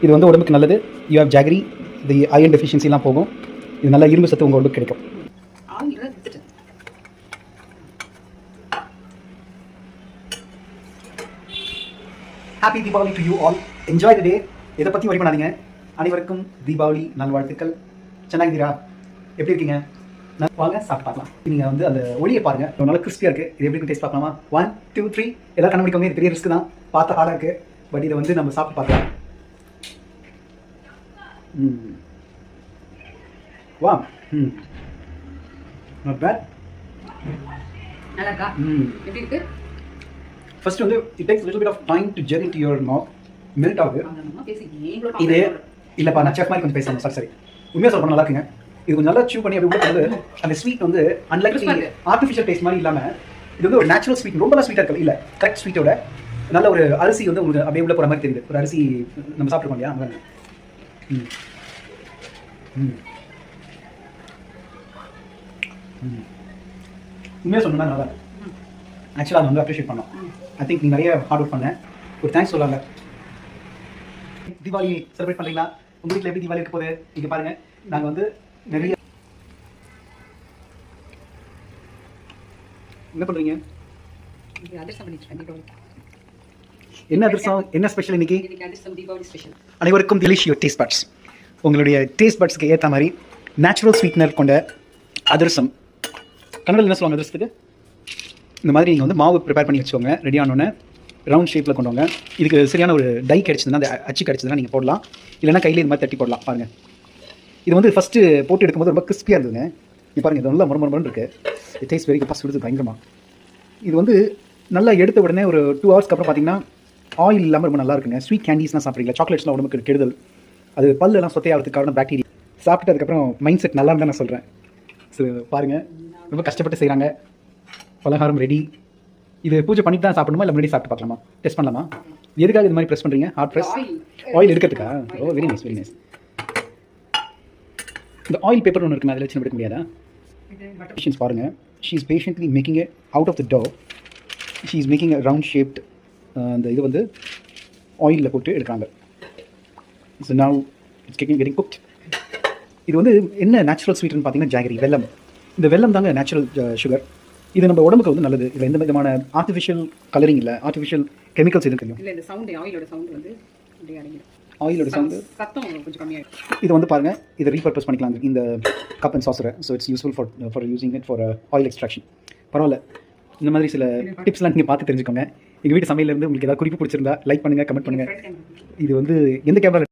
இது வந்து உடம்புக்கு நல்லது. யூ ஹேவ் ஜாகரி, இது அயன் டெஃபிஷியன்சிலாம் போகும். இது நல்ல இரும்பு சத்து உங்கள் உடம்புக்கு கிடைக்கும். Happy Deepavali to you all. Enjoy the day. இதை பற்றி வரி பண்ணாதீங்க. அனைவருக்கும் தீபாவளி நல்வாழ்த்துக்கள். சென்னாகிரா, எப்படி இருக்கீங்க? வாங்க சாப்பிட்டு பார்க்கலாம். நீங்கள் வந்து அந்த ஒளியை பாருங்கள், ரொம்ப நல்லா கிறிஸ்பியாக இருக்குது. இது எப்படி டேஸ்ட் பார்க்கலாமா? 1 2 3 எல்லாம் கண்டுபிடிக்கவங்க. இது பெரிய ரிஸ்க் தான், பார்த்த ஹார்டாக இருக்குது. பட் இதை வந்து நம்ம சாப்பிட்டு பார்க்கலாம். வா, நாட் பேட். நல்லா இருக்கா? எப்படி இருக்கு? ஃபர்ஸ்ட் வந்து it takes little bit of time to ஜெர் இன்டு யுவர் மவுத். மெல்ட் ஆகுது. இது இல்லைப்பா, நான் செஃப் மாதிரி கொஞ்சம் பேசணும். சரி உண்மையாக சொல்ல நல்லா இருக்குங்க. இது கொஞ்சம் நல்லா சூ பண்ணி அப்படி உள்ள வந்து அந்த ஸ்வீட் வந்து அன்லைக் ஆர்டிஃபிஷியல் டேஸ்ட் மாதிரி இல்லாமல் இது வந்து ஒரு நேச்சுரல் ஸ்வீட். ரொம்ப ஸ்வீட்டாக இருக்குது. இல்லை, கரெக்ட் ஸ்வீட்டோட நல்ல ஒரு அரிசி வந்து உங்களுக்கு அப்படியே உள்ள போகிற மாதிரி தெரியுது. ஒரு அரிசி நம்ம சாப்பிட்ருக்கோம் இல்லையா? அங்கே உண்மையாக சொன்னா நல்லா. ஆக்சுவலாக அதை வந்து அப்ரிஷியேட் பண்ணோம். ஐ திங்க் நீ நிறைய ஹார்ட் ஒர்க் பண்ணேன். ஒரு தேங்க்ஸ் சொல்லாங்க. தீபாவளி செலிப்ரேட் பண்ணுறீங்களா? உங்கள் வீட்டில் எப்படி தீபாவளி இருக்க போகுது? இங்கே பாருங்கள், நாங்கள் வந்து நிறைய என்ன பண்ணுறீங்க? என்ன அதிர்ஷ்டம், என்ன ஸ்பெஷல் இன்னைக்கு? அனைவருக்கும் டெலிஷியஸ் டேஸ்ட் பட்ஸ். உங்களுடைய டேஸ்ட் பட்ஸ்க்கு ஏற்ற மாதிரி நேச்சுரல் ஸ்வீட்னர் கொண்ட அதிரசம். கன்னடத்தில் என்ன சொல்லுவாங்க அதிரசத்துக்கு? இந்த மாதிரி நீங்கள் வந்து மாவு ப்ரிப்பேர் பண்ணி வச்சுக்கோங்க. ரெடி ஆனோடனே ரவுண்ட் ஷேப்பில் கொண்டு வாங்க. இதுக்கு சரியான ஒரு டை கிடச்சிதுன்னா, அந்த அச்சு கிடச்சிதுன்னா நீங்கள் போடலாம். இல்லைனா கையில் இது மாதிரி தட்டி போடலாம். பாருங்கள், இது வந்து ஃபஸ்ட்டு போட்டு எடுக்கும்போது ரொம்ப கிறிஸ்பியாக இருந்ததுங்க. இது பாருங்கள், இது நல்லா மொரமொரன்னு இருக்குது. இட் டேஸ்ட் வெரி ஃபஸ்ட் விடுது பயங்கரமாக. இது வந்து நல்லா எடுத்த உடனே ஒரு 2 ஹவர்ஸ்க்கு அப்புறம் பார்த்தீங்கன்னா ஆயில் இல்லாமல் ரொம்ப நல்லா இருக்குங்க. ஸ்வீட் கேண்டீஸ்லாம் சாப்பிட்றீங்களா? சாக்லேட்ஸ்லாம் உடம்புக்கு கெடுதல். அது பல்லெல்லாம் சொத்தையாகிறதுக்கு காரணம் பாக்டீரியா. சாப்பிட்டு அதுக்கப்புறம் மைண்ட் செட் நல்லா இருந்தால் நான் சொல்கிறேன். ஸோ பாருங்கள், ரொம்ப கஷ்டப்பட்டு செய்கிறாங்க. பலகாரம் ரெடி. இது பூஜை பண்ணிட்டு தான் சாப்பிடணுமா, இல்லை முன்னாடி சாப்பிட்டு பார்க்கலாமா? டெஸ்ட் பண்ணலாமா? எதுக்காக இது மாதிரி ப்ரெஸ் பண்ணுறீங்க? ஹாட் ப்ரெஸ் ஆயில் எடுக்கிறதுக்கா? Oh, very nice, very nice. இந்த ஆயில் பேப்பர் ஒன்று இருக்குன்னா அதில் வச்சு எடுக்க முடியாதா? பேஷன்ஸ் பாருங்கள். She is patiently making it out of the dough. She is making a round shaped. அந்த இது வந்து ஆயிலில் போட்டு எடுக்கிறாங்க. So now it's getting cooked. இது வந்து என்ன நேச்சுரல் ஸ்வீட்னு பார்த்தீங்கன்னா ஜாகரி, வெல்லம். இந்த வெல்லம் தாங்க நேச்சுரல் சுகர். இது நம்ம உடம்புக்கு வந்து நல்லது. இதில் எந்த விதமான ஆர்டிஃபிஷியல் கலரிங் இல்லை, ஆர்டிஃபிஷியல் கெமிக்கல்ஸ் எதுவும் தெரியும் இல்லை. இந்த சவுண்ட், ஆயிலோட சவுண்ட் வந்து ஆயிலோட சவுண்டு சத்தம் கொஞ்சம் கம்மியாகிடும். இது வந்து பாருங்கள், இதை ரீபர்பஸ் பண்ணிக்கலாம் இந்த கப் அண்ட் சாசரை. So it's useful for using it for oil extraction. பரவாயில்ல, இந்த மாதிரி சில டிப்ஸ்லாம் நீங்கள் பார்த்து தெரிஞ்சுக்கோங்க. எங்கள் வீட்டு சமையலேருந்து உங்களுக்கு ஏதாவது குறிப்பு பிடிச்சிருந்தா லைக் பண்ணுங்கள், கமெண்ட் பண்ணுங்கள். இது வந்து எந்த கேமரா